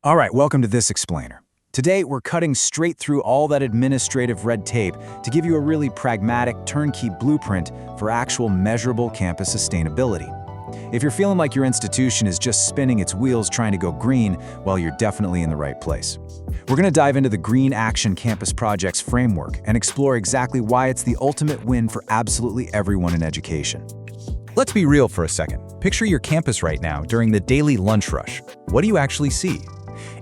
All right, welcome to This Explainer. Today, we're cutting straight through all that administrative red tape to give you a really pragmatic, turnkey blueprint for actual measurable campus sustainability. If you're feeling like your institution is just spinning its wheels trying to go green, well, you're definitely in the right place. We're going to dive into the Green Action Campus Projects framework and explore exactly why it's the ultimate win for absolutely everyone in education. Let's be real for a second. Picture your campus right now during the daily lunch rush. What do you actually see?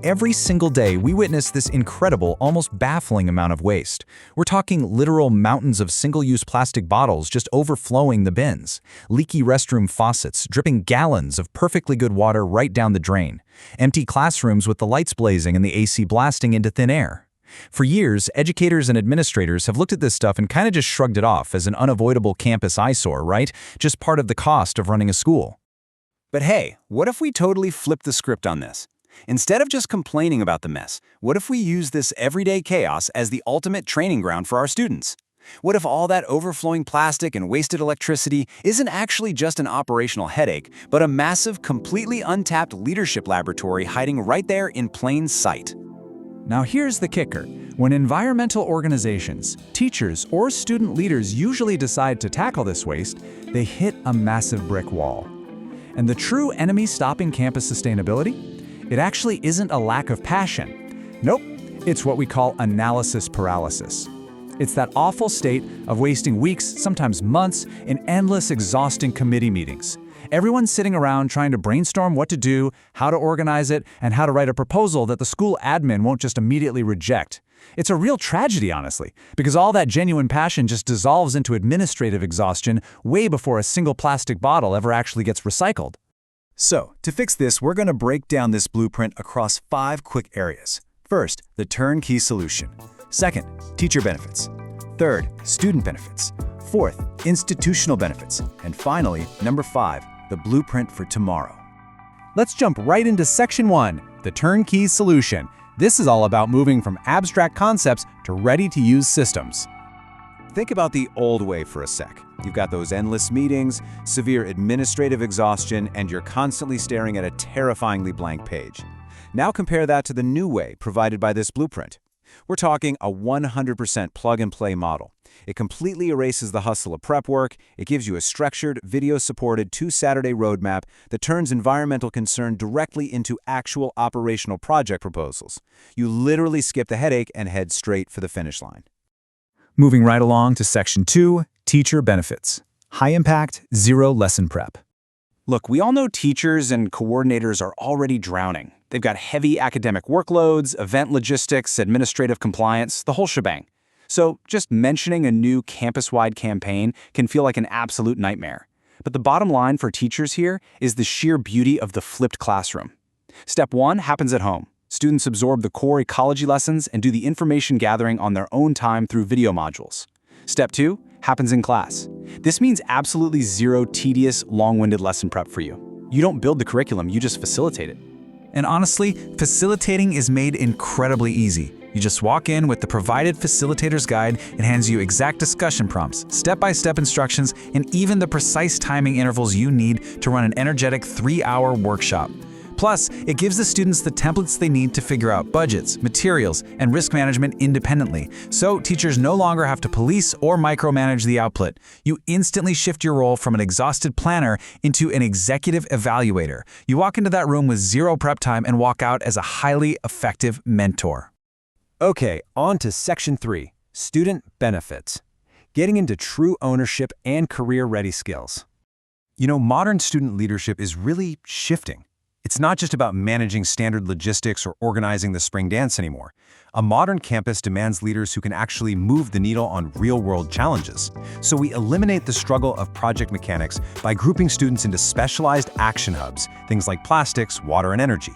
Every single day, we witness this incredible, almost baffling amount of waste. We're talking literal mountains of single-use plastic bottles just overflowing the bins, leaky restroom faucets dripping gallons of perfectly good water right down the drain, empty classrooms with the lights blazing and the AC blasting into thin air. For years, educators and administrators have looked at this stuff and kind of just shrugged it off as an unavoidable campus eyesore, right? Just part of the cost of running a school. But hey, what if we totally flip the script on this? Instead of just complaining about the mess, what if we use this everyday chaos as the ultimate training ground for our students? What if all that overflowing plastic and wasted electricity isn't actually just an operational headache, but a massive, completely untapped leadership laboratory hiding right there in plain sight? Now here's the kicker. When environmental organizations, teachers, or student leaders usually decide to tackle this waste, they hit a massive brick wall. And the true enemy stopping campus sustainability? It actually isn't a lack of passion. Nope, it's what we call analysis paralysis. It's that awful state of wasting weeks, sometimes months, in endless, exhausting committee meetings. Everyone's sitting around trying to brainstorm what to do, how to organize it, and how to write a proposal that the school admin won't just immediately reject. It's a real tragedy, honestly, because all that genuine passion just dissolves into administrative exhaustion way before a single plastic bottle ever actually gets recycled. So, to fix this, we're going to break down this blueprint across 5 quick areas. First, the turnkey solution. Second, teacher benefits. Third, student benefits. Fourth, institutional benefits. And finally, number 5, the blueprint for tomorrow. Let's jump right into Section 1, the turnkey solution. This is all about moving from abstract concepts to ready-to-use systems. Think about the old way for a sec. You've got those endless meetings, severe administrative exhaustion, and you're constantly staring at a terrifyingly blank page. Now compare that to the new way provided by this blueprint. We're talking a 100% plug-and-play model. It completely erases the hustle of prep work. It gives you a structured, video-supported 2-Saturday roadmap that turns environmental concern directly into actual operational project proposals. You literally skip the headache and head straight for the finish line. Moving right along to Section 2, teacher benefits. High impact, zero lesson prep. Look, we all know teachers and coordinators are already drowning. They've got heavy academic workloads, event logistics, administrative compliance, the whole shebang. So just mentioning a new campus-wide campaign can feel like an absolute nightmare. But the bottom line for teachers here is the sheer beauty of the flipped classroom. Step 1 happens at home. Students absorb the core ecology lessons and do the information gathering on their own time through video modules. Step 2 happens in class. This means absolutely zero tedious, long-winded lesson prep for you. You don't build the curriculum, you just facilitate it. And honestly, facilitating is made incredibly easy. You just walk in with the provided facilitator's guide. It hands you exact discussion prompts, step-by-step instructions, and even the precise timing intervals you need to run an energetic 3-hour workshop. Plus, it gives the students the templates they need to figure out budgets, materials, and risk management independently. So teachers no longer have to police or micromanage the output. You instantly shift your role from an exhausted planner into an executive evaluator. You walk into that room with zero prep time and walk out as a highly effective mentor. Okay, on to Section 3, student benefits. Getting into true ownership and career-ready skills. You know, modern student leadership is really shifting. It's not just about managing standard logistics or organizing the spring dance anymore. A modern campus demands leaders who can actually move the needle on real-world challenges. So we eliminate the struggle of project mechanics by grouping students into specialized action hubs, things like plastics, water, and energy.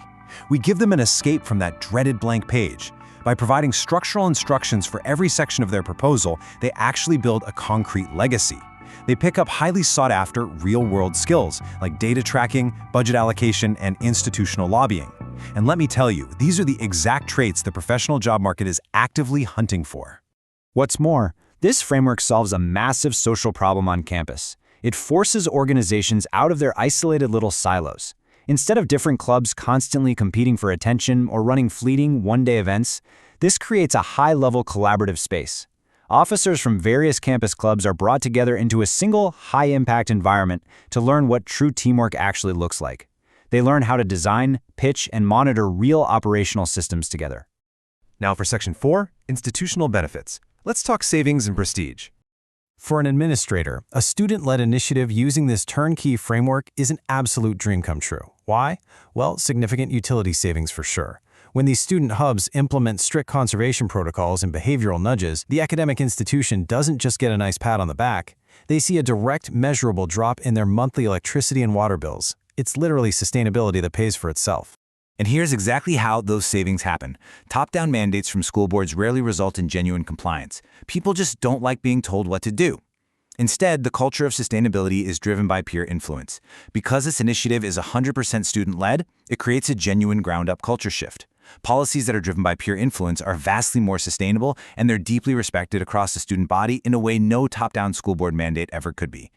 We give them an escape from that dreaded blank page. By providing structural instructions for every section of their proposal, they actually build a concrete legacy. They pick up highly sought-after, real-world skills like data tracking, budget allocation, and institutional lobbying. And let me tell you, these are the exact traits the professional job market is actively hunting for. What's more, this framework solves a massive social problem on campus. It forces organizations out of their isolated little silos. Instead of different clubs constantly competing for attention or running fleeting one-day events, this creates a high-level collaborative space. Officers from various campus clubs are brought together into a single, high-impact environment to learn what true teamwork actually looks like. They learn how to design, pitch, and monitor real operational systems together. Now for Section 4, Institutional Benefits. Let's talk savings and prestige. For an administrator, a student-led initiative using this turnkey framework is an absolute dream come true. Why? Well, significant utility savings for sure. When these student hubs implement strict conservation protocols and behavioral nudges, the academic institution doesn't just get a nice pat on the back. They see a direct, measurable drop in their monthly electricity and water bills. It's literally sustainability that pays for itself. And here's exactly how those savings happen. Top-down mandates from school boards rarely result in genuine compliance. People just don't like being told what to do. Instead, the culture of sustainability is driven by peer influence. Because this initiative is 100% student-led, it creates a genuine ground-up culture shift. Policies that are driven by peer influence are vastly more sustainable, and they're deeply respected across the student body in a way no top-down school board mandate ever could be.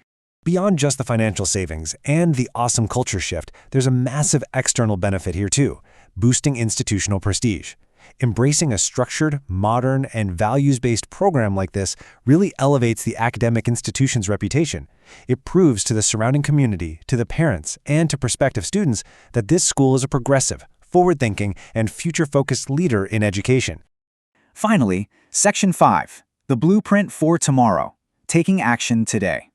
Beyond just the financial savings and the awesome culture shift, there's a massive external benefit here too, boosting institutional prestige. Embracing a structured, modern, and values-based program like this really elevates the academic institution's reputation. It proves to the surrounding community, to the parents, and to prospective students that this school is a progressive, forward-thinking, and future-focused leader in education. Finally, Section 5, the blueprint for tomorrow, taking action today.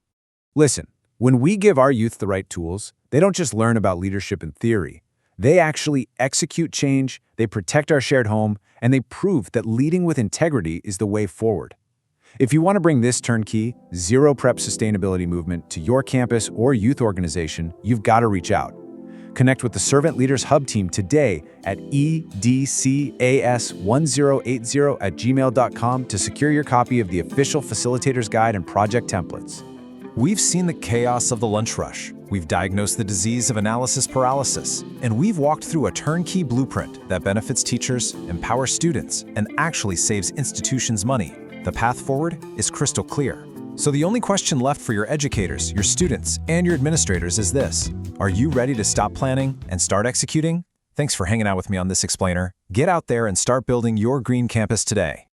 Listen, when we give our youth the right tools, they don't just learn about leadership in theory. They actually execute change, they protect our shared home, and they prove that leading with integrity is the way forward. If you want to bring this turnkey, zero-prep sustainability movement to your campus or youth organization, you've got to reach out. Connect with the Servant Leaders Hub team today at edcas1080@gmail.com to secure your copy of the official Facilitator's Guide and project templates. We've seen the chaos of the lunch rush. We've diagnosed the disease of analysis paralysis. And we've walked through a turnkey blueprint that benefits teachers, empowers students, and actually saves institutions money. The path forward is crystal clear. So the only question left for your educators, your students, and your administrators is this: are you ready to stop planning and start executing? Thanks for hanging out with me on this explainer. Get out there and start building your green campus today.